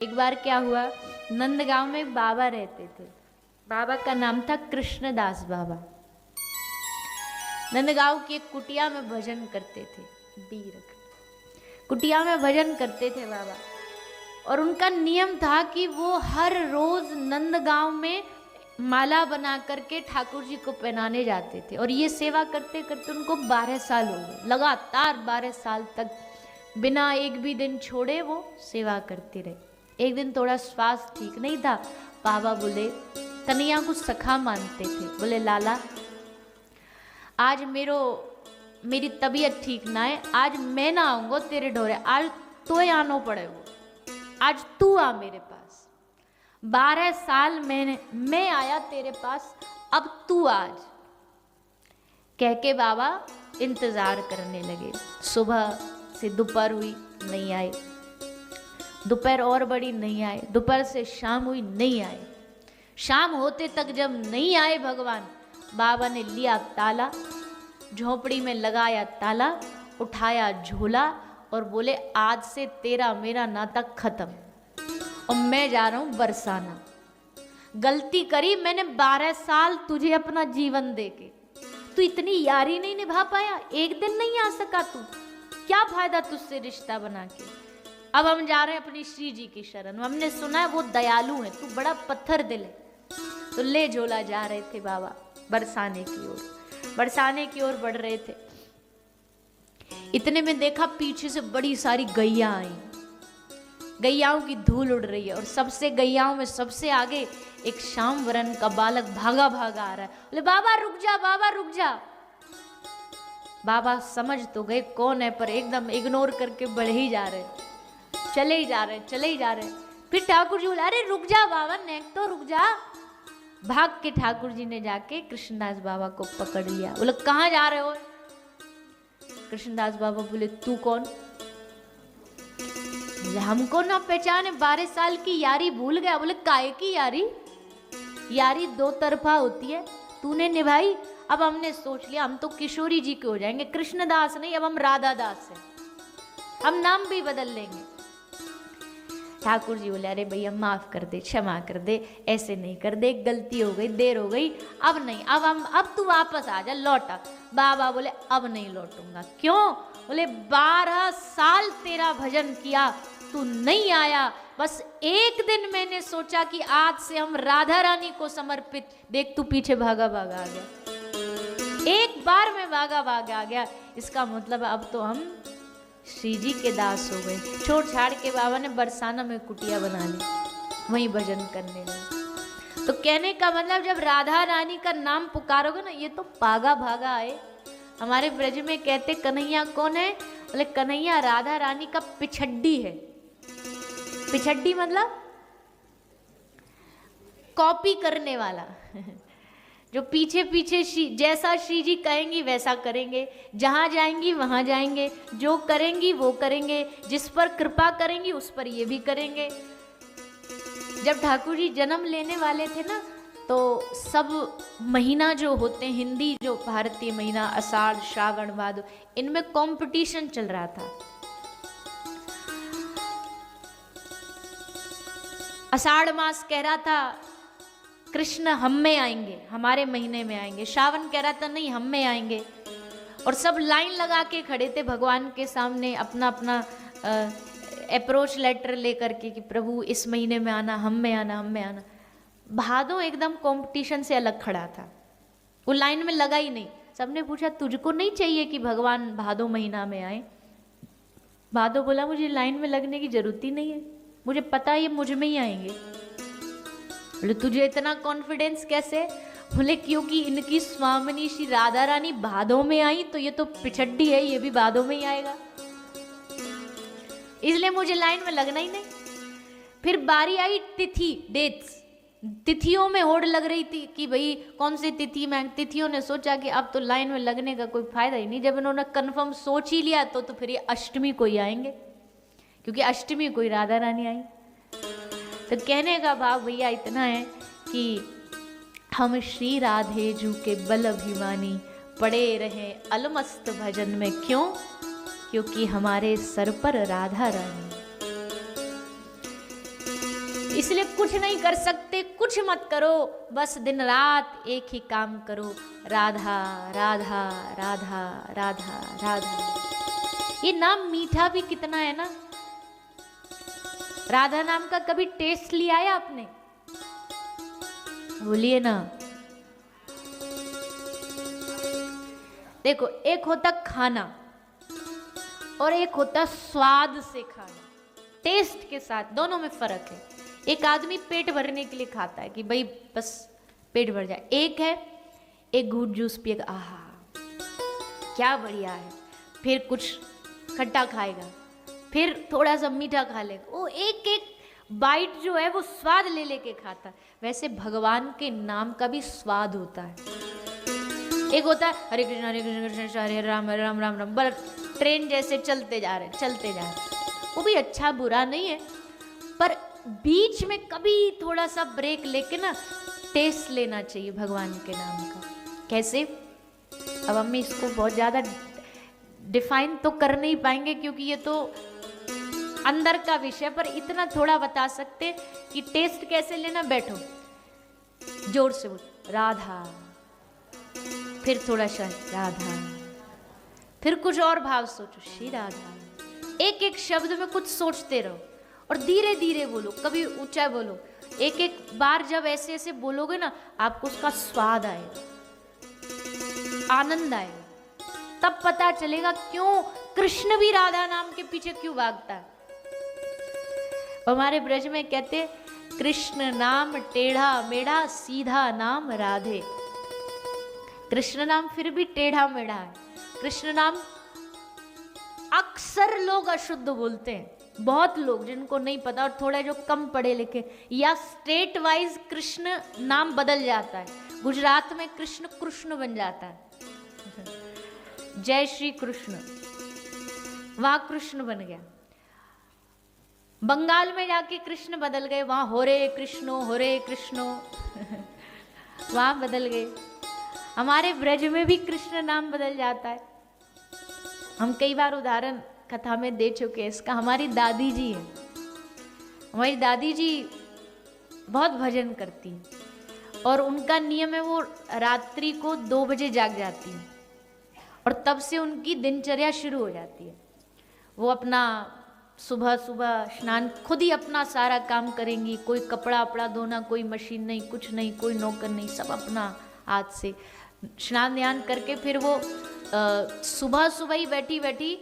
एक बार क्या हुआ, नंदगांव में एक बाबा रहते थे। बाबा का नाम था कृष्णदास बाबा। नंदगांव की एक कुटिया में भजन करते थे। कुटिया में भजन करते थे बाबा, और उनका नियम था कि वो हर रोज नंदगांव में माला बना करके ठाकुर जी को पहनाने जाते थे। और ये सेवा करते करते उनको 12 साल हो गए, लगातार 12 साल तक बिना एक भी दिन छोड़े वो सेवा करते रहे। एक दिन थोड़ा स्वास्थ्य ठीक नहीं था, बाबा बोले, कन्हैया को सखा मानते थे, बोले लाला आज मेरी तबीयत ठीक ना है, आज मैं ना आऊंगा तेरे ढोरे, आज तो आनो पड़े, वो आज तू आ मेरे पास। 12 साल मैं आया तेरे पास, अब तू आज। कह के बाबा इंतजार करने लगे। सुबह से दोपहर हुई, नहीं आए। दोपहर और बड़ी, नहीं आए। दोपहर से शाम हुई, नहीं आए। शाम होते तक जब नहीं आए भगवान, बाबा ने लिया ताला, झोपड़ी में लगाया ताला, उठाया झोला और बोले आज से तेरा मेरा नाता खत्म और मैं जा रहा हूं बरसाना। गलती करी मैंने 12 साल तुझे अपना जीवन देके, तू इतनी यारी नहीं निभा पाया, एक दिन नहीं आ सका तू, क्या फायदा तुझसे रिश्ता बना के। अब हम जा रहे हैं अपनी श्री जी की शरण, हमने सुना है वो दयालु है, तू बड़ा पत्थर दिल है। तो ले झोला जा रहे थे बाबा बरसाने की ओर, बरसाने की ओर बढ़ रहे थे। इतने में देखा पीछे से बड़ी सारी गैया आई, गैयाओं की धूल उड़ रही है, और सबसे गैयाओं में सबसे आगे एक श्याम वरण का बालक भागा भागा आ रहा है। बोले बाबा रुक जा, बाबा रुक जा। बाबा समझ तो गए कौन है, पर एकदम इग्नोर करके बढ़ ही जा रहे, चले ही जा रहे, चले ही जा रहे। फिर ठाकुर जी बोले अरे रुक जा बाबा, नेक तो रुक जा। भाग के ठाकुर जी ने जाके कृष्णदास बाबा को पकड़ लिया। बोले कहाँ जा रहे हो? कृष्णदास बाबा बोले तू कौन? बोले हमको ना पहचाने, 12 साल की यारी भूल गया। बोले काहे की यारी? यारी दो तरफा होती है, तूने निभाई, अब हमने सोच लिया हम तो किशोरी जी के हो जाएंगे, कृष्णदास नहीं, अब हम राधा दास हैं, हम नाम भी बदल लेंगे। ठाकुर जी बोले अरे भैया माफ कर दे, क्षमा कर दे, ऐसे नहीं कर दे, गलती हो गई, देर हो गई, अब नहीं, अब तू वापस आ जा, लौटा। बाबा बोले अब नहीं लौटूंगा। क्यों? बोले 12 साल तेरा भजन किया, तू नहीं आया, बस एक दिन मैंने सोचा कि आज से हम राधा रानी को समर्पित। देख तू पीछे भागा भागा आ गया, एक बार में भागा भागा आ गया, इसका मतलब अब तो हम श्री जी के दास हो गए। छोड़ छाड़ के बाबा ने बरसाना में कुटिया बना ली, वहीं भजन करने लगे। तो कहने का मतलब जब राधा रानी का नाम पुकारोगे ना, ये तो भागा भागा आए। हमारे ब्रज में कहते कन्हैया कौन है? बोले कन्हैया राधा रानी का पिछड्डी है। पिछड्डी मतलब कॉपी करने वाला जो पीछे पीछे जैसा श्री जी कहेंगी वैसा करेंगे, जहाँ जाएंगी वहाँ जाएंगे, जो करेंगी वो करेंगे, जिस पर कृपा करेंगी उस पर ये भी करेंगे। जब ठाकुर जी जन्म लेने वाले थे ना, तो सब महीना जो होते हैं हिंदी जो भारतीय महीना, आषाढ़ श्रावण भादो, इनमें कंपटीशन चल रहा था। आषाढ़ मास कह रहा था कृष्ण हम में आएंगे, हमारे महीने में आएंगे। श्रावण कह रहा था नहीं हम में आएंगे। और सब लाइन लगा के खड़े थे भगवान के सामने, अपना अपना अप्रोच लेटर लेकर के कि प्रभु इस महीने में आना, हम में आना, हम में आना। भादो एकदम कंपटीशन से अलग खड़ा था, वो लाइन में लगा ही नहीं। सबने पूछा तुझको नहीं चाहिए कि भगवान भादो महीना में आए? भादो बोला मुझे लाइन में लगने की जरूरत ही नहीं है, मुझे पता है ये मुझ में ही आएंगे। बोले तुझे इतना कॉन्फिडेंस कैसे? बोले क्योंकि इनकी स्वामिनी श्री राधा रानी भादों में आई, तो ये तो पिछड्डी है, ये भी भादों में ही आएगा, इसलिए मुझे लाइन में लगना ही नहीं। फिर बारी आई तिथि, डेट्स, तिथियों में होड़ लग रही थी कि भाई कौन सी तिथि में। तिथियों ने सोचा कि अब तो लाइन में लगने का कोई फायदा ही नहीं। जब इन्होंने कंफर्म सोच ही लिया तो फिर ये अष्टमी को ही आएंगे, क्योंकि अष्टमी को ही राधा रानी आई। तो कहने का भाव भैया इतना है कि हम श्री राधे जू के बल अभिमानी, पड़े रहे अलमस्त भजन में। क्यों? क्योंकि हमारे सर पर राधा रानी। इसलिए कुछ नहीं कर सकते, कुछ मत करो, बस दिन रात एक ही काम करो, राधा राधा राधा राधा राधा। ये नाम मीठा भी कितना है ना। राधा नाम का कभी टेस्ट लिया है आपने? बोलिए ना। देखो, एक होता खाना और एक होता स्वाद से खाना, टेस्ट के साथ, दोनों में फर्क है। एक आदमी पेट भरने के लिए खाता है कि भाई बस पेट भर जाए, एक है एक घूंट जूस पिएगा, आहा क्या बढ़िया है, फिर कुछ खट्टा खाएगा, फिर थोड़ा सा मीठा खा लेगा, वो एक एक बाइट जो है वो स्वाद ले लेके खाता है। वैसे भगवान के नाम का भी स्वाद होता है। एक होता है हरे कृष्ण कृष्ण हरे राम राम राम राम, बस ट्रेन जैसे चलते जा रहे, वो भी अच्छा बुरा नहीं है, पर बीच में कभी थोड़ा सा ब्रेक लेके ना टेस्ट लेना चाहिए भगवान के नाम का। कैसे? अब हम इसको बहुत ज़्यादा डिफाइन तो कर नहीं पाएंगे क्योंकि ये तो अंदर का विषय, पर इतना थोड़ा बता सकते कि टेस्ट कैसे लेना। बैठो, जोर से बोल राधा, फिर थोड़ा सा राधा, फिर कुछ और भाव सोचो, श्री राधा। एक एक शब्द में कुछ सोचते रहो और धीरे धीरे बोलो, कभी ऊंचा बोलो। एक एक बार जब ऐसे ऐसे बोलोगे ना, आपको उसका स्वाद आएगा, आनंद आएगा, तब पता चलेगा क्यों कृष्ण भी राधा नाम के पीछे क्यों भागता है। हमारे ब्रज में कहते कृष्ण नाम टेढ़ा मेढ़ा, सीधा नाम राधे। कृष्ण नाम फिर भी टेढ़ा मेढ़ा है। कृष्ण नाम अक्सर लोग अशुद्ध बोलते हैं, बहुत लोग जिनको नहीं पता, और थोड़े जो कम पढ़े लिखे, या स्टेट वाइज कृष्ण नाम बदल जाता है। गुजरात में कृष्ण कृष्ण बन जाता है, जय श्री कृष्ण, वहां कृष्ण बन गया। बंगाल में जाके कृष्ण बदल गए, वहां होरे कृष्णो वहां बदल गए। हमारे ब्रज में भी कृष्ण नाम बदल जाता है। हम कई बार उदाहरण कथा में दे चुके हैं इसका। हमारी दादी जी है, हमारी दादी जी बहुत भजन करती हैं और उनका नियम है वो रात्रि को 2 बजे जाग जाती हैं और तब से उनकी दिनचर्या शुरू हो जाती है। वो अपना सुबह सुबह स्नान खुद ही अपना सारा काम करेंगी, कोई कपड़ा वपड़ा धोना, कोई मशीन नहीं, कुछ नहीं, कोई नौकर नहीं, सब अपना हाथ से स्नान ध्यान करके फिर वो सुबह सुबह ही बैठी बैठी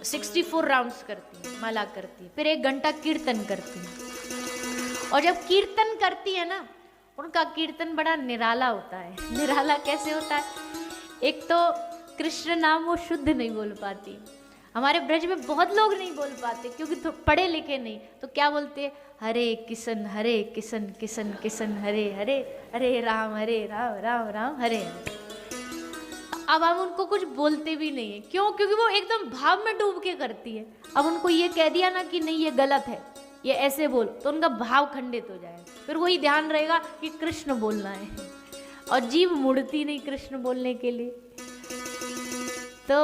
64 राउंड्स करती है, माला करती है, फिर 1 घंटा कीर्तन करती है। और जब कीर्तन करती है ना, उनका कीर्तन बड़ा निराला होता है। निराला कैसे होता है? एक तो कृष्ण नाम वो शुद्ध नहीं बोल पाती, हमारे ब्रज में बहुत लोग नहीं बोल पाते क्योंकि तो पढ़े लिखे नहीं, तो क्या बोलते? हरे किशन किशन किशन हरे हरे, हरे राम राम राम हरे हरे। अब हम उनको कुछ बोलते भी नहीं है, क्यों? क्योंकि वो एकदम भाव में डूब के करती है। अब उनको ये कह दिया ना कि नहीं ये गलत है, ये ऐसे बोल, तो उनका भाव खंडित हो जाएगा। फिर वही ध्यान रहेगा कि कृष्ण बोलना है और जीभ मुड़ती नहीं कृष्ण बोलने के लिए। तो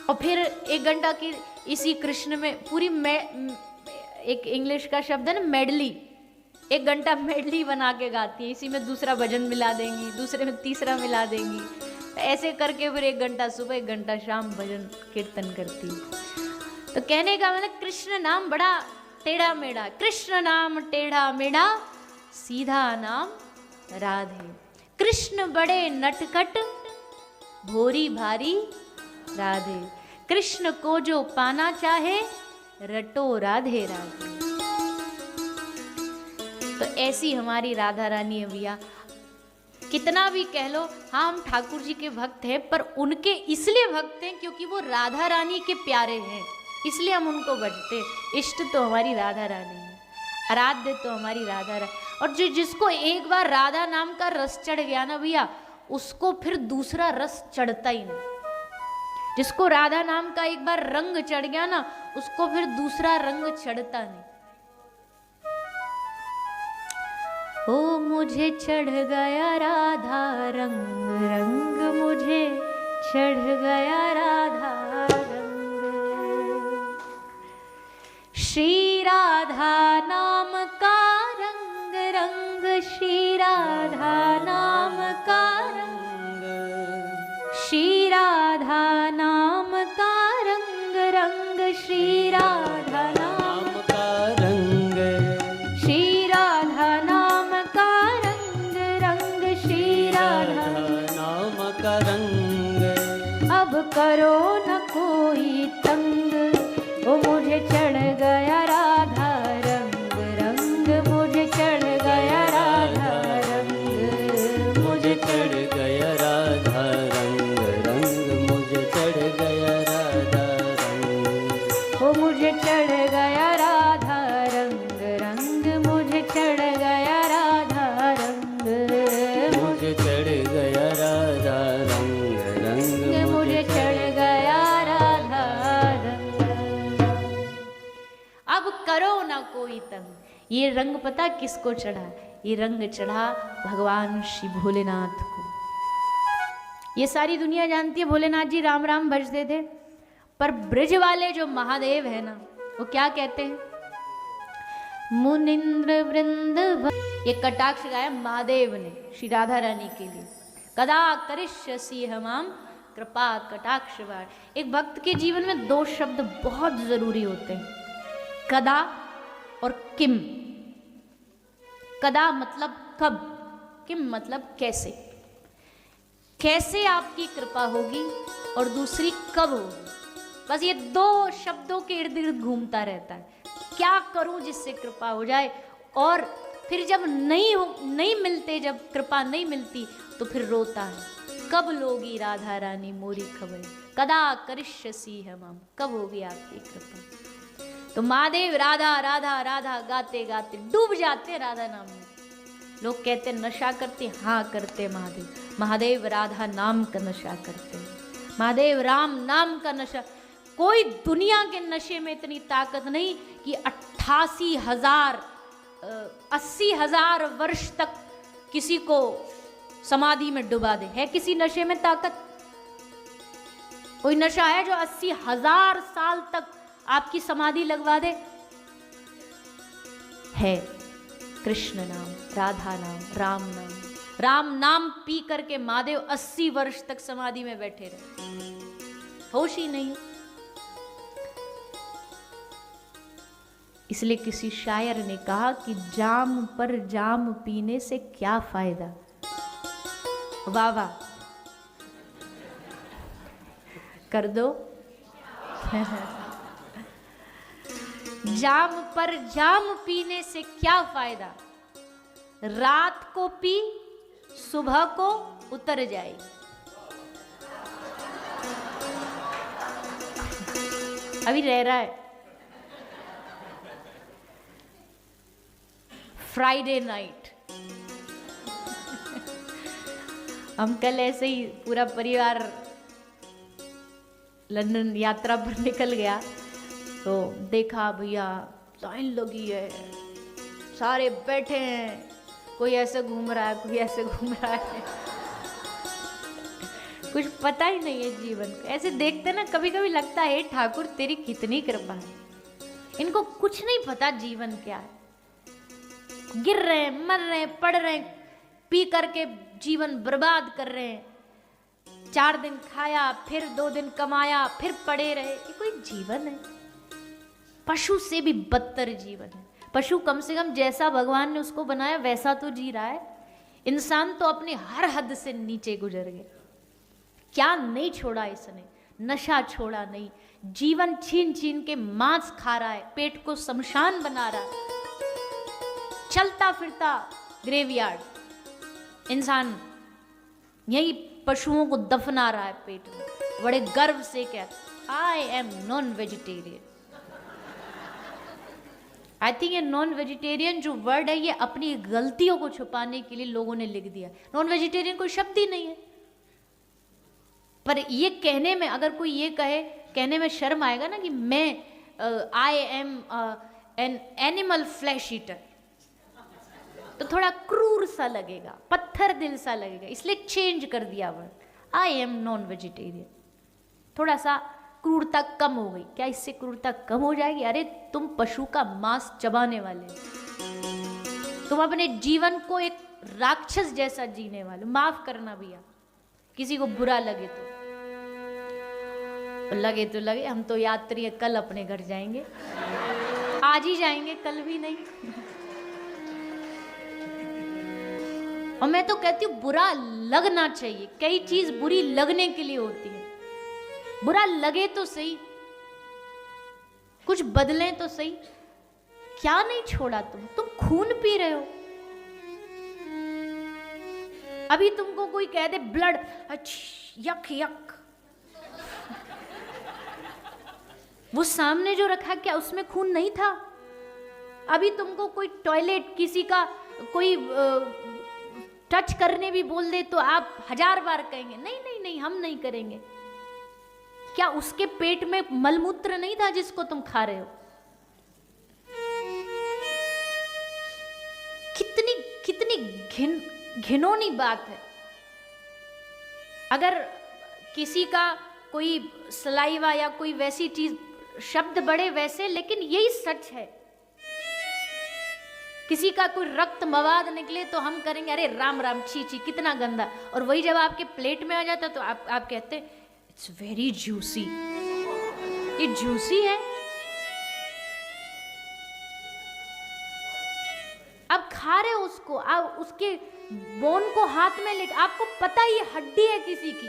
और फिर 1 घंटा की इसी कृष्ण में पूरी एक इंग्लिश का शब्द है ना मेडली, 1 घंटा मेडली बना के गाती है। इसी में दूसरा भजन मिला देंगी, दूसरे में तीसरा मिला देंगी, ऐसे करके फिर 1 घंटा सुबह 1 घंटा शाम भजन कीर्तन करती है। तो कहने का मतलब कृष्ण नाम बड़ा टेढ़ा मेढ़ा, कृष्ण नाम टेढ़ा मेढ़ा, सीधा नाम राधे। कृष्ण बड़े नटखट, भोरी भारी राधे। कृष्ण को जो पाना चाहे, रटो राधे राधे। तो ऐसी हमारी राधा रानी है भैया। कितना भी कह लो, हाँ हम ठाकुर जी के भक्त हैं, पर उनके इसलिए भक्त हैं क्योंकि वो राधा रानी के प्यारे हैं, इसलिए हम उनको भजते। इष्ट तो हमारी राधा रानी है, आराध्य तो हमारी राधा रानी। और जिसको एक बार राधा नाम का रस चढ़ गया ना भैया, उसको फिर दूसरा रस चढ़ता ही नहीं। जिसको राधा नाम का एक बार रंग चढ़ गया ना, उसको फिर दूसरा रंग चढ़ता नहीं। ओ मुझे चढ़ गया राधा रंग, रंग मुझे चढ़ गया राधा रंग। श्री राधा नाम राधा नाम का रंग, श्री राधा नाम का रंग, रंग श्री राधा नाम का रंग, श्री राधा नाम का रंग, रंग श्री राधा नाम का रंग। अब करो न कोई तंग, वो मुझे चढ़ गया राधा रंग, रंग मुझे चढ़ गया राधा रंग, मुझे चढ़ गया राधा रंग, रंग मुझे चढ़ गया राधा रंग। वो मुझे चढ़ गया राधा रंग, रंग मुझे चढ़ गया राधा रंग, मुझे चढ़ गया राधा रंग, रंग मुझे चढ़ गया राधा रंग। अब करो ना कोई तंग। ये रंग पता किसको चढ़ा? ये रंग चढ़ा भगवान श्री भोलेनाथ को। ये सारी दुनिया जानती है भोलेनाथ जी राम राम भजते थे, पर ब्रज वाले जो महादेव है ना, वो क्या कहते हैं? मुनिंद्र वृंद ये कटाक्ष गाया महादेव ने श्री राधा रानी के लिए। कदा करिष्यसि हमाम कृपा कटाक्ष वार। एक भक्त के जीवन में दो शब्द बहुत जरूरी होते हैं, कदा और किम। कदा मतलब कब, किम मतलब कैसे। कैसे आपकी कृपा होगी और दूसरी कब होगी। बस ये दो शब्दों के इर्द गिर्द घूमता रहता है। क्या करूं जिससे कृपा हो जाए, और फिर जब नहीं मिलते, जब कृपा नहीं मिलती तो फिर रोता है, कब लोगी राधा रानी मोरी खबर, कदा करिष्यसि हमाम, कब होगी आपकी कृपा। तो महादेव राधा राधा राधा गाते गाते डूब जाते राधा नाम में। लोग कहते नशा करते, हाँ करते महादेव। महादेव राधा नाम का नशा करते हैं, महादेव राम नाम का नशा। कोई दुनिया के नशे में इतनी ताकत नहीं कि 88,000 80,000 वर्ष तक किसी को समाधि में डुबा दे। है किसी नशे में ताकत? कोई नशा है जो 80,000 साल तक आपकी समाधि लगवा दे? है कृष्ण नाम, राधा नाम, राम नाम। राम नाम पी करके महादेव 80 वर्ष तक समाधि में बैठे रहे, होश ही नहीं। इसलिए किसी शायर ने कहा कि जाम पर जाम पीने से क्या फायदा। वाह वाह कर दो। जाम पर जाम पीने से क्या फायदा, रात को पी सुबह को उतर जाएगी। अभी रह रहा है फ्राइडे नाइट। हम कल ऐसे ही पूरा परिवार लंदन यात्रा पर निकल गया, तो देखा भैया लाइन लगी है, सारे बैठे हैं, कोई ऐसे घूम रहा है, कोई ऐसे घूम रहा है। कुछ पता ही नहीं है जीवन का। ऐसे देखते ना कभी कभी लगता है ठाकुर तेरी कितनी कृपा है, इनको कुछ नहीं पता जीवन क्या है। गिर रहे हैं, मर रहे हैं, पड़ रहे हैं, पी करके जीवन बर्बाद कर रहे हैं। 4 दिन खाया, फिर 2 दिन कमाया, फिर पड़े रहे। ये कोई जीवन है? पशु से भी बदतर जीवन है। पशु कम से कम जैसा भगवान ने उसको बनाया वैसा तो जी रहा है। इंसान तो अपनी हर हद से नीचे गुजर गया। क्या नहीं छोड़ा इसने? नशा छोड़ा नहीं, जीवन छीन छीन के मांस खा रहा है, पेट को शमशान बना रहा है, चलता फिरता ग्रेवयार्ड। इंसान यही पशुओं को दफना रहा है पेट में, बड़े गर्व से कहता I am non vegetarian. I think ये नॉन वेजिटेरियन जो वर्ड है, ये अपनी गलतियों को छुपाने के लिए लोगों ने लिख दिया। नॉन वेजिटेरियन कोई शब्द ही नहीं है। पर ये कहने में, अगर कोई ये कहे, कहने में शर्म आएगा ना कि मैं I am an animal flesh eater, तो थोड़ा क्रूर सा लगेगा, पत्थर दिल सा लगेगा। इसलिए चेंज कर दिया word, I am non vegetarian. थोड़ा सा क्रूरता कम हो गई। क्या इससे क्रूरता कम हो जाएगी? अरे तुम पशु का मांस चबाने वाले हो। तुम अपने जीवन को एक राक्षस जैसा जीने वाले। माफ करना भैया, किसी को बुरा लगे तो लगे, हम तो यात्री है, कल अपने घर जाएंगे, आज ही जाएंगे, कल भी नहीं। और मैं तो कहती हूँ बुरा लगना चाहिए, कई चीज बुरी लगने के लिए होती है, बुरा लगे तो सही, कुछ बदले तो सही। क्या नहीं छोड़ा तुम खून पी रहे हो। अभी तुमको कोई कह दे ब्लड, यक यक, वो सामने जो रखा क्या उसमें खून नहीं था? अभी तुमको कोई टॉयलेट किसी का कोई टच करने भी बोल दे तो आप 1000 बार कहेंगे नहीं नहीं नहीं हम नहीं करेंगे। क्या उसके पेट में मलमूत्र नहीं था जिसको तुम खा रहे हो? कितनी घिनौनी बात है। अगर किसी का कोई सलाइवा या कोई वैसी चीज, शब्द बड़े वैसे, लेकिन यही सच है। किसी का कोई रक्त मवाद निकले तो हम करेंगे अरे राम राम, छी छी, कितना गंदा। और वही जब आपके प्लेट में आ जाता तो आप कहते इट्स वेरी जूसी। ये जूसी है? आप खा रहे हो उसको, आप उसके बोन को हाथ में ले, आपको पता ही हड्डी है किसी की,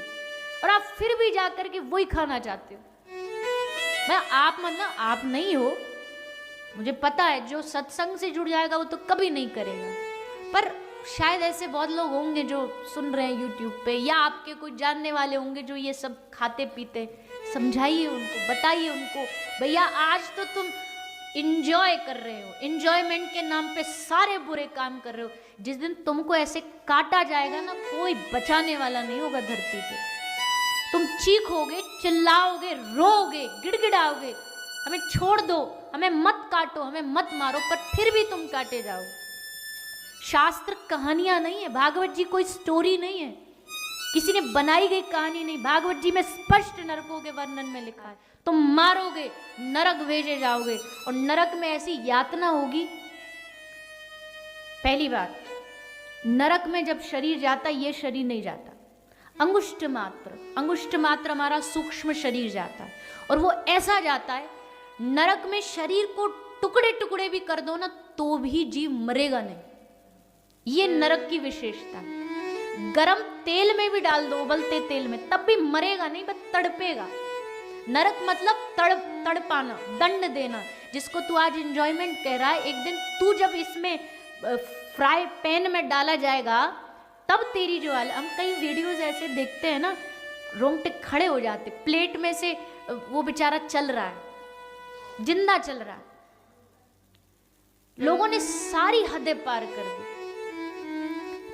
और आप फिर भी जाकर के वही खाना चाहते हो। मैं आप मतलब आप नहीं हो, मुझे पता है, जो सत्संग से जुड़ जाएगा वो तो कभी नहीं करेगा। पर शायद ऐसे बहुत लोग होंगे जो सुन रहे हैं यूट्यूब पे, या आपके कोई जानने वाले होंगे जो ये सब खाते पीते। समझाइए उनको, बताइए उनको, भैया आज तो तुम इंजॉय कर रहे हो, इंजॉयमेंट के नाम पे सारे बुरे काम कर रहे हो। जिस दिन तुमको ऐसे काटा जाएगा ना, कोई बचाने वाला नहीं होगा धरती पे। तुम चीखोगे, चिल्लाओगे, रोओगे, गिड़गिड़ाओगे, हमें छोड़ दो, हमें मत काटो, हमें मत मारो, पर फिर भी तुम काटे जाओगे। शास्त्र कहानियां नहीं है, भागवत जी कोई स्टोरी नहीं है, किसी ने बनाई गई कहानी नहीं। भागवत जी में स्पष्ट नरकों के वर्णन में लिखा है, तुम मारोगे, नरक भेजे जाओगे, और नरक में ऐसी यातना होगी। पहली बात, नरक में जब शरीर जाता, ये शरीर नहीं जाता, अंगुष्ठ मात्र हमारा सूक्ष्म शरीर जाता है, और वो ऐसा जाता है, नरक में शरीर को टुकड़े टुकड़े भी कर दो ना तो भी जीव मरेगा नहीं। ये नरक की विशेषता है। गरम तेल में भी डाल दो, उबलते तेल में, तब भी मरेगा नहीं, बस तड़पेगा। नरक मतलब तड़पाना, दंड देना, जिसको तू आज एंजॉयमेंट कह रहा है, एक दिन तू जब इसमें फ्राई पैन में डाला जाएगा तब तेरी जो हाल। हम कई वीडियोस ऐसे देखते हैं ना, रोंगटे खड़े हो जाते, प्लेट में से वो बेचारा चल रहा है, जिंदा चल रहा है, लोगों ने सारी हदें पार कर दी।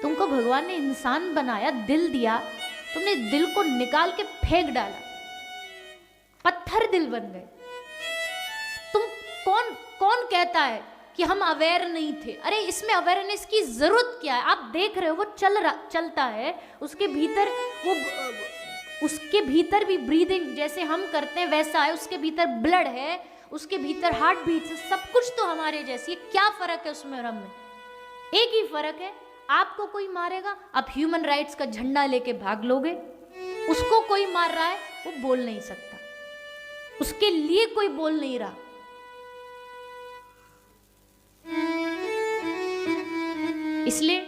तुमको भगवान ने इंसान बनाया, दिल दिया, तुमने दिल को निकाल के फेंक डाला, पत्थर दिल बन गए। तुम कौन कहता है कि हम अवेयर नहीं थे? अरे इसमें अवेयरनेस की जरूरत क्या है? आप देख रहे हो वो चलता है, उसके भीतर भी ब्रीदिंग जैसे हम करते हैं वैसा है, उसके भीतर ब्लड है, उसके भीतर हार्ट बीट है, सब कुछ तो हमारे जैसी है। क्या फर्क है उसमें और हम में? एक ही फर्क है, आपको कोई मारेगा, आप ह्यूमन राइट्स का झंडा लेके भाग लोगे, उसको कोई मार रहा है, वो बोल नहीं सकता, उसके लिए कोई बोल नहीं रहा। इसलिए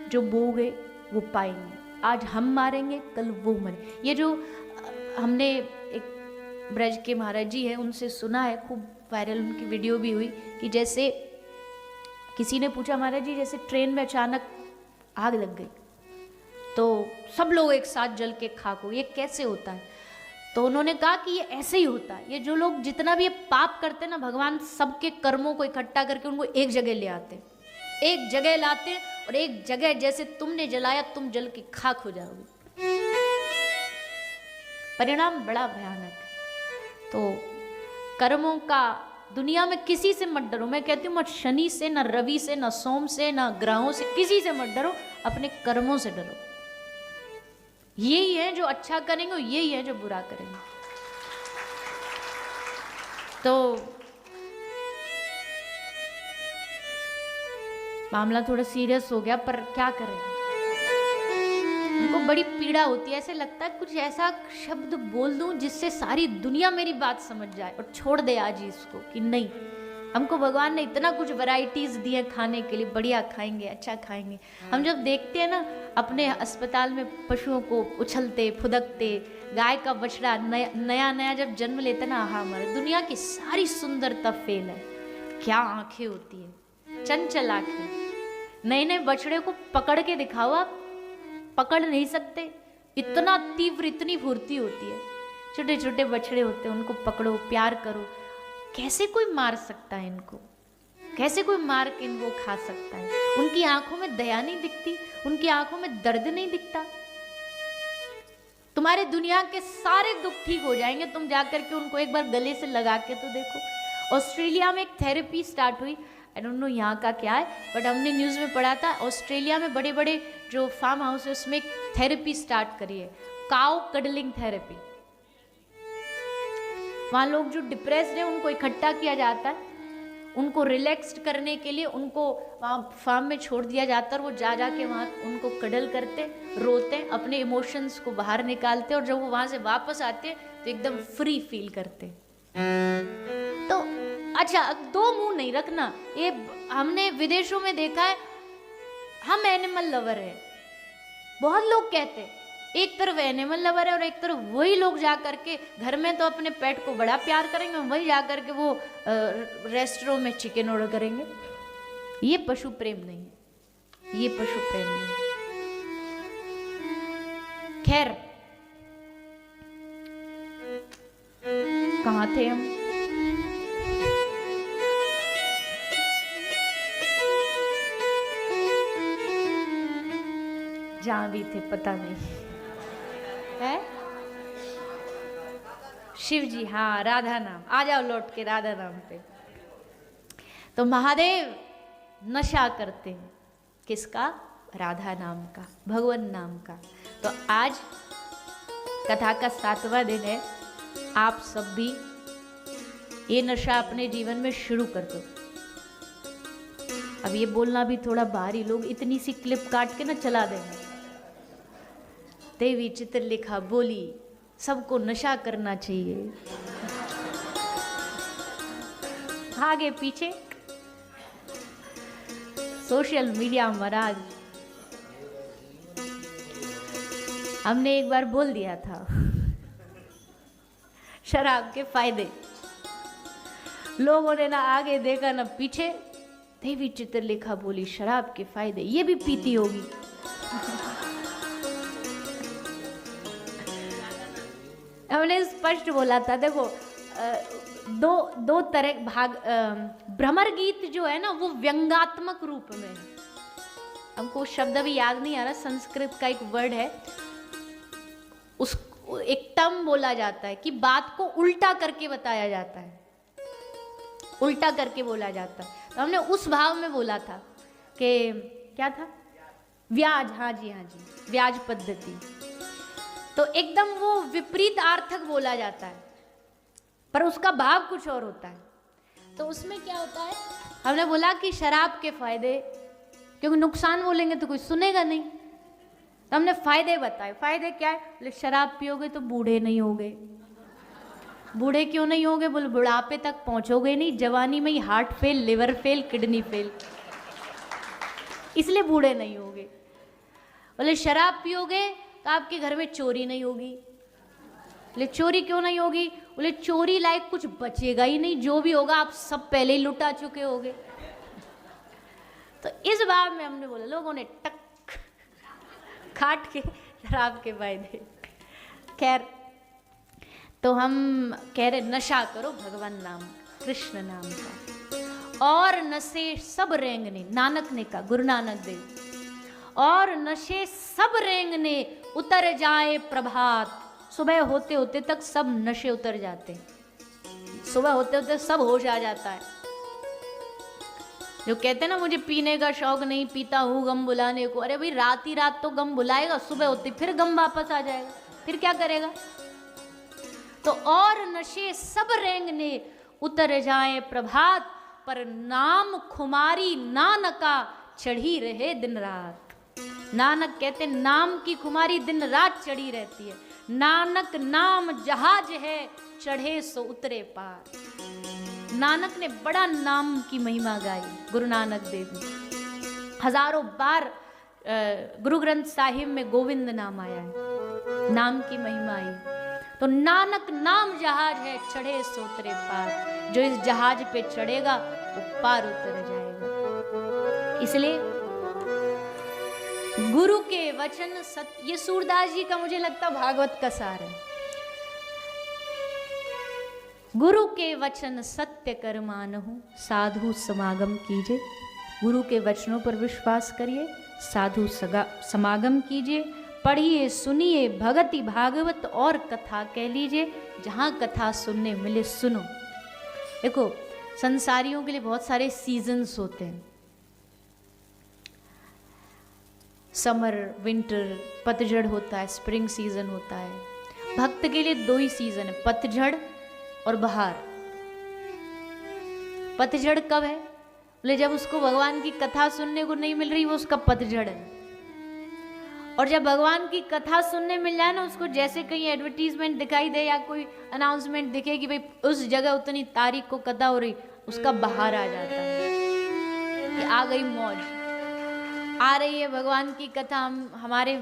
जो बोगे वो पाएंगे। आज हम मारेंगे, कल वो मरे। ये जो हमने एक ब्रज के महाराज जी हैं, उनसे सुना है, खूब वायरल उनकी वीडियो भी हुई, कि जैसे किसी ने पूछा, महाराज जी जैसे ट्रेन में अचानक आग लग गई तो सब लोग एक साथ जल के खाक हो, ये कैसे होता है? तो उन्होंने कहा कि ये ऐसे ही होता है, ये जो लोग जितना भी ये पाप करते हैं ना, भगवान सबके कर्मों को इकट्ठा करके उनको एक जगह ले आते, एक जगह लाते, और एक जगह जैसे तुमने जलाया तुम जल के खाक हो जाओगे। परिणाम बड़ा भयानक है। तो कर्मों का दुनिया में किसी से मत डरो। मैं कहती हूँ मत शनि से, न रवि से, न सोम से, न ग्रहों से, किसी से मत डरो, अपने कर्मों से डरो। यही है जो अच्छा करेंगे, यही है जो बुरा करेंगे। तो मामला थोड़ा सीरियस हो गया, पर क्या करें, उनको बड़ी पीड़ा होती है। ऐसे लगता है कुछ ऐसा शब्द बोल दूं जिससे सारी दुनिया मेरी बात समझ जाए और छोड़ दे आज ही इसको, कि नहीं, हमको भगवान ने इतना कुछ वैरायटीज दी है खाने के लिए, बढ़िया खाएंगे, अच्छा खाएंगे। हम जब देखते हैं ना अपने अस्पताल में पशुओं को उछलते फुदकते, गाय का बछड़ा नया नया जब जन्म लेता ना, हाँ, हमारे दुनिया की सारी सुंदरता फेल है। क्या आंखें होती है, चंचल आंखें। नए नए बछड़े को पकड़ के दिखाओ, आप पकड़ नहीं सकते, इतना तीव्र, इतनी फुर्ती होती है। छोटे छोटे बछड़े होते हैं, उनको पकड़ो, प्यार करो। कैसे कोई मार सकता है इनको, कैसे कोई मार के इनको खा सकता है? उनकी आंखों में दया नहीं दिखती, उनकी आंखों में दर्द नहीं दिखता। तुम्हारे दुनिया के सारे दुख ठीक हो जाएंगे, तुम जाकर के उनको एक बार गले से लगा के तो देखो। ऑस्ट्रेलिया में एक थेरेपी स्टार्ट हुई, आई डोंट नो यहाँ का क्या है, बट हमने न्यूज़ में पढ़ा था, ऑस्ट्रेलिया में बड़े बड़े जो फार्म हाउस है उसमें एक थेरेपी स्टार्ट करी है, काउ कडलिंग थेरेपी। वहाँ लोग जो डिप्रेस्ड हैं उनको इकट्ठा किया जाता है, उनको रिलैक्स्ड करने के लिए उनको वहाँ फार्म में छोड़ दिया जाता है, और वो जा के वहाँ उनको कडल करते, रोते, अपने इमोशंस को बाहर निकालते, और जब वो वहाँ से वापस आते तो एकदम फ्री फील करते। तो अच्छा, दो मुंह नहीं रखना, ये हमने विदेशों में देखा है। हम एनिमल लवर है, बहुत लोग कहते हैं, एक तरफ एनिमल लवर है और एक तरफ वही लोग जा करके घर में तो अपने पेट को बड़ा प्यार करेंगे, वही जा करके वो रेस्टोरेंट में चिकन ऑर्डर करेंगे। ये पशु प्रेम नहीं है, ये पशु प्रेम नहीं है। खैर, कहाँ थे हम? जहां भी थे पता नहीं है। शिव जी, हाँ, राधा नाम। आ जाओ लौट के राधा नाम पे। तो महादेव नशा करते हैं, किसका? राधा नाम का, भगवान नाम का। तो आज कथा का 7वां दिन है, आप सब भी ये नशा अपने जीवन में शुरू कर दो। अब ये बोलना भी थोड़ा भारी, लोग इतनी सी क्लिप काट के ना चला देंगे। देवी चित्रलेखा बोली सबको नशा करना चाहिए, आगे पीछे सोशल मीडिया महाराज। हमने एक बार बोल दिया था शराब के फायदे, लोगों ने ना आगे देखा ना पीछे। देवी चित्रलेखा बोली शराब के फायदे, ये भी पीती होगी। हमने स्पष्ट बोला था, देखो दो तरह भाग। भ्रमर गीत जो है ना वो व्यंगात्मक रूप में है, हमको शब्द भी याद नहीं आ रहा, संस्कृत का एक वर्ड है, उस एक टर्म बोला जाता है कि बात को उल्टा करके बताया जाता है, उल्टा करके बोला जाता है। तो हमने उस भाव में बोला था कि क्या था, व्याज, हाँ जी, व्याज पद्धति। तो एकदम वो विपरीत आर्थक बोला जाता है, पर उसका भाव कुछ और होता है। तो उसमें क्या होता है, हमने बोला कि शराब के फायदे, क्योंकि नुकसान बोलेंगे तो कोई सुनेगा नहीं, तो हमने फायदे बताए। फायदे क्या है? बोले शराब पियोगे तो बूढ़े नहीं होगे। बूढ़े क्यों नहीं होगे? बोले बुढ़ापे तक पहुंचोगे नहीं, जवानी में ही heart fail, liver fail, kidney fail, इसलिए बूढ़े नहीं होगे। बोले शराब पियोगे तो आपके घर में चोरी नहीं होगी। बोले चोरी क्यों नहीं होगी? बोले चोरी लायक कुछ बचेगा ही नहीं, जो भी होगा आप सब पहले ही लुटा चुके होगे। तो इस बात में हमने बोला, लोगों ने टक काट के शराब के फायदे। खैर, तो हम कह रहे नशा करो भगवान नाम, कृष्ण नाम का, और नशे सब रेंगने, नानक ने कहा, गुरु नानक देव, और नशे सब रेंगने उतर जाए प्रभात। सुबह होते होते तक सब नशे उतर जाते, सुबह होते होते सब होश आ जाता है। जो कहते हैं ना मुझे पीने का शौक नहीं, पीता हूँ गम बुलाने को, अरे भाई रात ही रात तो गम बुलाएगा, सुबह होते फिर गम वापस आ जाएगा, फिर क्या करेगा? तो और नशे सब रेंगने उतर जाए प्रभात, पर नाम खुमारी नानका चढ़ी रहे दिन रात। नानक कहते नाम की खुमारी दिन रात चढ़ी रहती है। नानक नाम जहाज है, चढ़े सो उतरे पार। नानक ने बड़ा नाम की महिमा गाई, गुरु नानक देव ने। हजारों बार गुरु ग्रंथ साहिब में गोविंद नाम आया है, नाम की महिमा आई। तो नानक नाम जहाज है, चढ़े सो उतरे पार। जो इस जहाज पे चढ़ेगा वो पार उतर जाएगा। इसलिए गुरु के वचन सत्य, ये सूरदास जी का मुझे लगता भागवत का सार है। गुरु के वचन सत्य कर मानहु, साधु समागम कीजिए। गुरु के वचनों पर विश्वास करिए, साधु समागम कीजिए। पढ़िए सुनिए भगति भागवत और कथा कह लीजिए। जहाँ कथा सुनने मिले सुनो। देखो संसारियों के लिए बहुत सारे सीजन्स होते हैं, समर, विंटर, पतझड़ होता है, स्प्रिंग सीजन होता है। भक्त के लिए दो ही सीजन है, पतझड़ और बहार। पतझड़ कब है? बोले जब उसको भगवान की कथा सुनने को नहीं मिल रही, वो उसका पतझड़ है। और जब भगवान की कथा सुनने मिल जाए ना उसको, जैसे कहीं एडवर्टीजमेंट दिखाई दे या कोई अनाउंसमेंट दिखे कि भाई उस जगह उतनी तारीख को कथा हो रही, उसका बहार आ जाता है कि आ गई मौज, आ रही है भगवान की कथा हमारे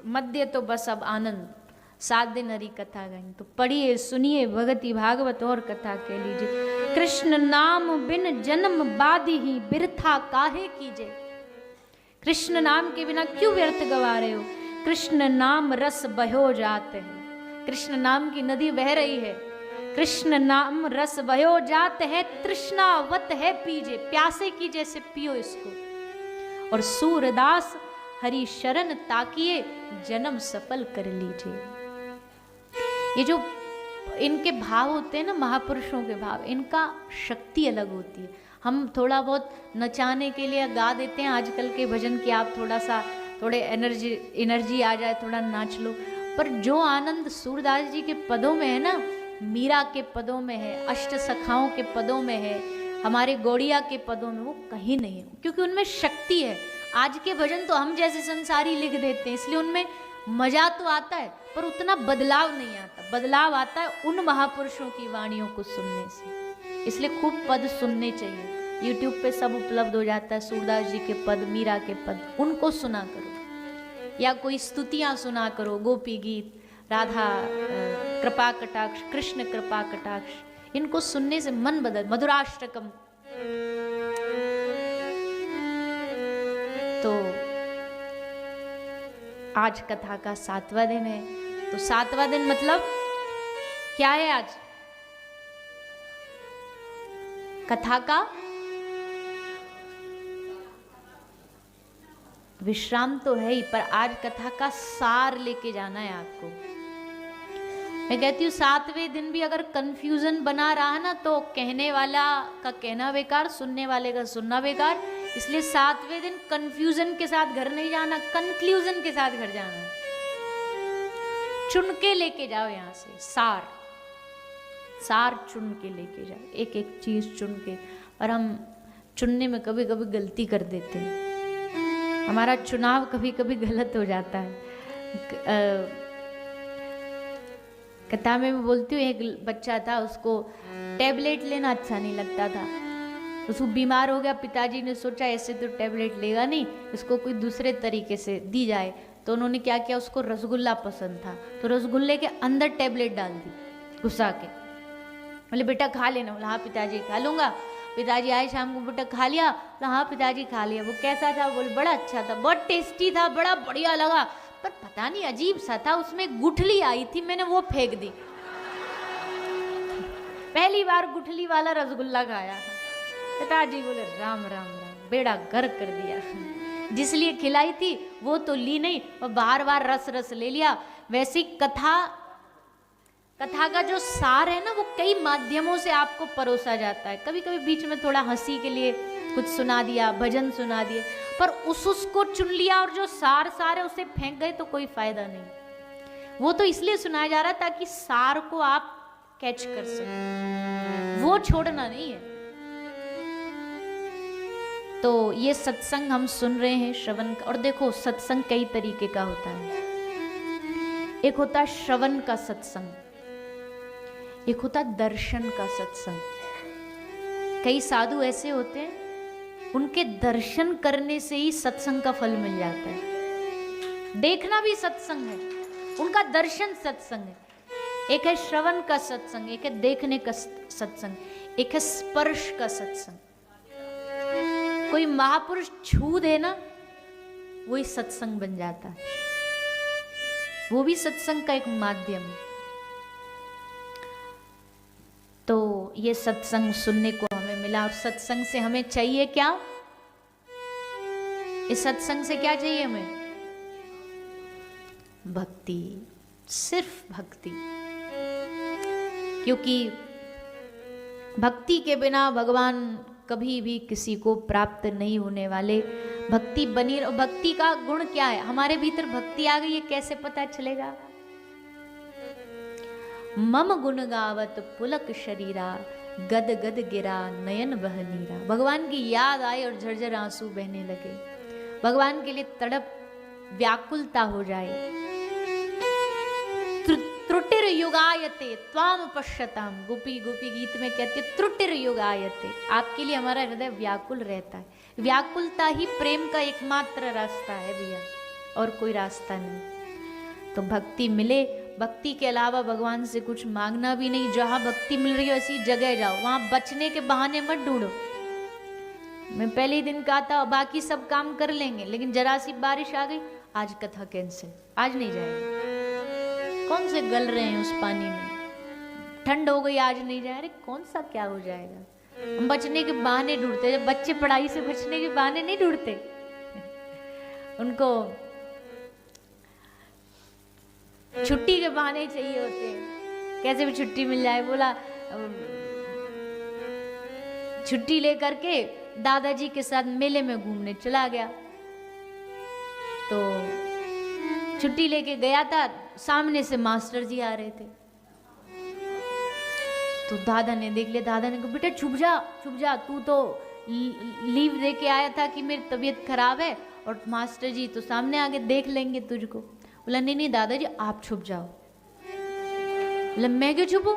मध्य, तो बस अब आनंद। 7 दिन हरी कथा गाएंगे। तो पढ़िए सुनिए भगति भागवत और कथा कह लीजिए। कृष्ण नाम बिन जन्म बाधी ही बिरथा काहे कीजिए। कृष्ण नाम के बिना क्यों व्यर्थ गवा रहे हो? कृष्ण नाम रस बहो जात है। कृष्ण नाम की नदी बह रही है। कृष्ण नाम रस बहो जात है, तृष्णावत है पीजे। प्यासे की जैसे पियो इसको। और सूरदास हरि शरण ताकिए, जन्म सफल कर लीजिए। ये जो इनके भाव होते हैं ना, महापुरुषों के भाव, इनका शक्ति अलग होती है। हम थोड़ा बहुत नचाने के लिए गा देते हैं आजकल के भजन की, आप थोड़े एनर्जी आ जाए, थोड़ा नाच लो। पर जो आनंद सूरदास जी के पदों में है ना, मीरा के पदों में है, अष्ट सखाओं के पदों में है, हमारे गौड़िया के पदों में, वो कहीं नहीं है, क्योंकि उनमें शक्ति है। आज के भजन तो हम जैसे संसारी लिख देते हैं, इसलिए उनमें मजा तो आता है पर उतना बदलाव नहीं आता। बदलाव आता है उन महापुरुषों की वाणियों को सुनने से। इसलिए खूब पद सुनने चाहिए। यूट्यूब पे सब उपलब्ध हो जाता है, सूरदास जी के पद, मीरा के पद, उनको सुना करो। या कोई स्तुतियां सुना करो, गोपी गीत, राधा कृपा कटाक्ष, कृष्ण कृपा कटाक्ष, इनको सुनने से मन बदल। मधुराष्टकम। तो आज कथा का 7वां दिन है। तो 7वां दिन मतलब क्या है? आज कथा का विश्राम तो है ही, पर आज कथा का सार लेके जाना है आपको। मैं कहती हूँ 7वें दिन भी अगर कंफ्यूजन बना रहा है ना, तो कहने वाला का कहना बेकार, सुनने वाले का सुनना बेकार। इसलिए 7वें दिन कंफ्यूजन के साथ घर नहीं जाना, कंक्लूजन के साथ घर जाना। चुन के लेके जाओ यहाँ से सार चुन के लेके जाओ, एक एक चीज चुन के। और हम चुनने में कभी कभी गलती कर देते हैं, हमारा चुनाव कभी कभी गलत हो जाता है। कथा में मैं बोलती हूँ, एक बच्चा था, उसको टैबलेट लेना अच्छा नहीं लगता था। उसको बीमार हो गया, पिताजी ने सोचा ऐसे तो टैबलेट लेगा नहीं, इसको कोई दूसरे तरीके से दी जाए। तो उन्होंने क्या किया, उसको रसगुल्ला पसंद था, तो रसगुल्ले के अंदर टैबलेट डाल दी घुसा के। बोले बेटा खा लेना। बोला हाँ पिताजी खा लूँगा। पिताजी आए शाम को, बेटा खा लिया? बोला हाँ पिताजी खा लिया। वो कैसा था? बोले बड़ा अच्छा था, बहुत टेस्टी था, बड़ा बढ़िया लगा, पर पता नहीं अजीब सा था, उसमें गुठली आई थी, मैंने वो फेंक दी। पहली बार गुठली वाला रसगुल्ला खाया। पिताजी बोले राम राम राम, बेड़ा गर्क कर दिया। जिसलिए खिलाई थी वो तो ली नहीं, और बार बार रस ले लिया। वैसी कथा का जो सार है ना, वो कई माध्यमों से आपको परोसा जाता है। कभी कभी बीच में थोड़ा हंसी के लिए कुछ सुना दिया, भजन सुना दिए, पर उसको चुन लिया और जो सार है उसे फेंक गए तो कोई फायदा नहीं। वो तो इसलिए सुनाया जा रहा है ताकि सार को आप कैच कर सकें, वो छोड़ना नहीं है। तो ये सत्संग हम सुन रहे हैं श्रवण का। और देखो सत्संग कई तरीके का होता है। एक होता है श्रवण का सत्संग, एक होता है दर्शन का सत्संग। कई साधु ऐसे होते हैं उनके दर्शन करने से ही सत्संग का फल मिल जाता है। देखना भी सत्संग है, उनका दर्शन सत्संग है। एक है श्रवण का सत्संग, एक है देखने का सत्संग, एक है स्पर्श का सत्संग। कोई महापुरुष छू देना वही सत्संग बन जाता है, वो भी सत्संग का एक माध्यम है। तो ये सत्संग सुनने को हमें मिला। और सत्संग से हमें चाहिए क्या? इस सत्संग से क्या चाहिए हमें? भक्ति, सिर्फ भक्ति। क्योंकि भक्ति के बिना भगवान कभी भी किसी को प्राप्त नहीं होने वाले। भक्ति बनी। और भक्ति का गुण क्या है? हमारे भीतर भक्ति आ गई, ये कैसे पता चलेगा? मम गुण गावत पुलक शरीरा, गद गद गिरा नयन बह नीरा। भगवान की याद आए और झरझर आंसू बहने लगे, भगवान के लिए तड़प व्याकुलता हो जाए। त्रुटिर युगायते त्वाम पश्यताम, गोपी गोपी गीत में कहते त्रुटिर युगायते, आपके लिए हमारा हृदय व्याकुल रहता है। व्याकुलता ही प्रेम का एकमात्र रास्ता है भैया, और कोई रास्ता नहीं। तो भक्ति मिले, भक्ति के अलावा भगवान से कुछ मांगना भी नहीं। जहां भक्ति मिल रही है ऐसी जगह जाओ, वहां बचने के बहाने मत ढूंढो। मैं पहले ही दिन कहा था बाकी सब काम कर लेंगे, लेकिन जरा सी बारिश आ गई, आज कथा कैंसिल, आज नहीं जाएंगे। कौन से गल रहे हैं उस पानी में, ठंड हो गई आज नहीं जाए। अरे कौन सा क्या हो जाएगा। हम बचने के बहाने ढूंढते। जब बच्चे पढ़ाई से बचने के बहाने नहीं ढूंढते, उनको छुट्टी के बहाने चाहिए होते हैं, कैसे भी छुट्टी मिल जाए। बोला छुट्टी लेकर के दादाजी के साथ मेले में घूमने चला गया। तो छुट्टी लेके गया था, सामने से मास्टर जी आ रहे थे। तो दादा ने देख लिया, दादा ने कहा बेटा छुप जा छुप जा, तू तो लीव दे के आया था कि मेरी तबीयत खराब है, और मास्टर जी तो सामने आगे देख लेंगे तुझको। बोला नहीं नहीं दादाजी आप छुप जाओ। बोला मैं क्यों छुपूं,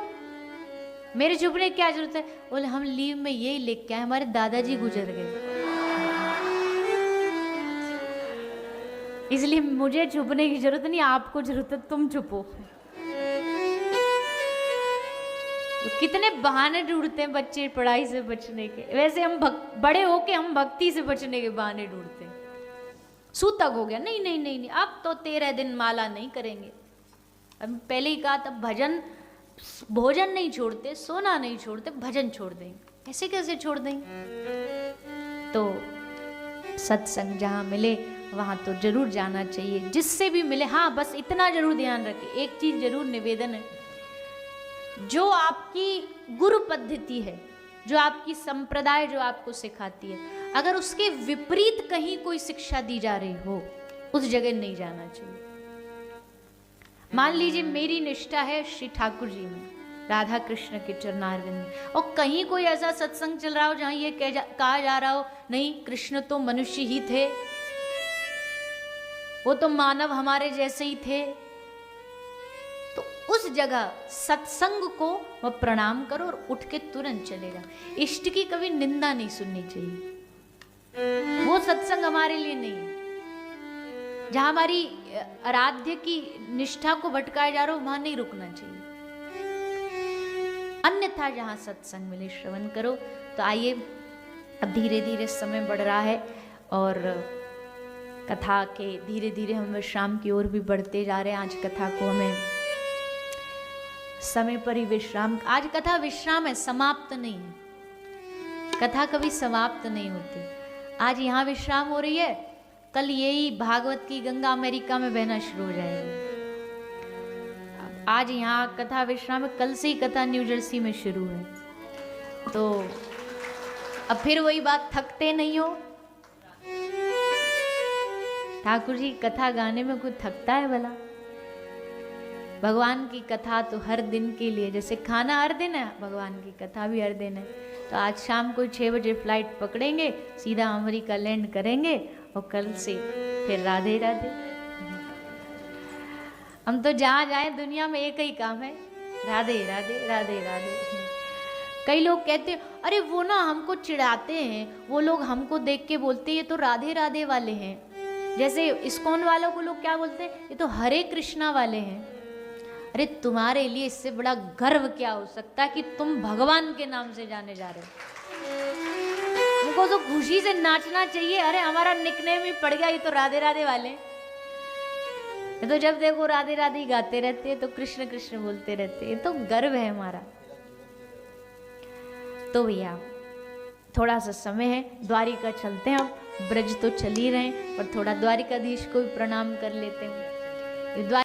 मेरे छुपने की क्या जरूरत है। बोले हम लीव में यही लिख के आए, हमारे दादाजी गुजर गए, इसलिए मुझे छुपने की जरूरत नहीं, आपको जरूरत है, तुम छुपो। तो कितने बहाने ढूंढते हैं बच्चे पढ़ाई से बचने के। वैसे हम बड़े होके हम भक्ति से बचने के बहाने ढूंढते हैं। सूतक हो गया, नहीं नहीं नहीं नहीं, अब तो 13 दिन माला नहीं करेंगे। अब पहले ही कहा था भजन, भोजन नहीं छोड़ते, सोना नहीं छोड़ते, भजन छोड़ देंगे। ऐसे कैसे छोड़ देंगे। तो सत्संग जहाँ मिले वहाँ तो जरूर जाना चाहिए, जिससे भी मिले। हाँ बस इतना जरूर ध्यान रखें, एक चीज जरूर निवेदन है, जो आपकी गुरु पद्धति है, जो आपकी संप्रदाय जो आपको सिखाती है, अगर उसके विपरीत कहीं कोई शिक्षा दी जा रही हो, उस जगह नहीं जाना चाहिए। मान लीजिए मेरी निष्ठा है श्री ठाकुर जी में, राधा कृष्ण के चरणारविंद में, और कहीं कोई ऐसा सत्संग चल रहा हो जहां ये कहा जा रहा हो नहीं कृष्ण तो मनुष्य ही थे, वो तो मानव हमारे जैसे ही थे, तो उस जगह सत्संग को वह प्रणाम करो और उठ के तुरंत चलेगा। इष्ट की कभी निंदा नहीं सुननी चाहिए, वो सत्संग हमारे लिए नहीं है। जहां हमारी आराध्य की निष्ठा को भटकाया जा रहा हो वहां नहीं रुकना चाहिए। अन्यथा जहां सत्संग मिले श्रवण करो। तो आइए, अब धीरे धीरे समय बढ़ रहा है और कथा के धीरे धीरे हम विश्राम की ओर भी बढ़ते जा रहे हैं। आज कथा को हमें समय पर ही विश्राम, आज कथा विश्राम है, समाप्त नहीं है। कथा कभी समाप्त नहीं होती। आज यहाँ विश्राम हो रही है, कल यही भागवत की गंगा अमेरिका में बहना शुरू हो जाएगी। आज यहाँ कथा विश्राम है, कल से ही कथा न्यू जर्सी में शुरू है। तो अब फिर वही बात, थकते नहीं हो। ठाकुर जी कथा गाने में कुछ थकता है भला। भगवान की कथा तो हर दिन के लिए, जैसे खाना हर दिन है, भगवान की कथा भी हर दिन है। तो आज शाम को 6 बजे फ्लाइट पकड़ेंगे, सीधा अमेरिका लैंड करेंगे और कल से फिर राधे राधे। हम तो जहाँ जाए दुनिया में एक ही काम है, राधे राधे राधे राधे। कई लोग कहते हैं अरे वो ना हमको चिढ़ाते हैं, वो लोग हमको देख के बोलते हैं ये तो राधे राधे वाले हैं। जैसे इस्कॉन वालों को लोग क्या बोलते हैं, ये तो हरे कृष्णा वाले हैं। अरे तुम्हारे लिए इससे बड़ा गर्व क्या हो सकता है कि तुम भगवान के नाम से जाने जा रहे हो। उनको तो खुशी से नाचना चाहिए, अरे हमारा निकनेम ही पड़ गया, ये तो राधे राधे वाले। ये तो जब देखो राधे राधे ही गाते रहते हैं, तो कृष्ण कृष्ण बोलते रहते हैं, ये तो गर्व है हमारा। तो भैया थोड़ा सा समय है, द्वारिका चलते हैं। अब ब्रज तो चल ही रहे हैं, पर थोड़ा द्वारिकाधीश को भी प्रणाम कर लेते हैं।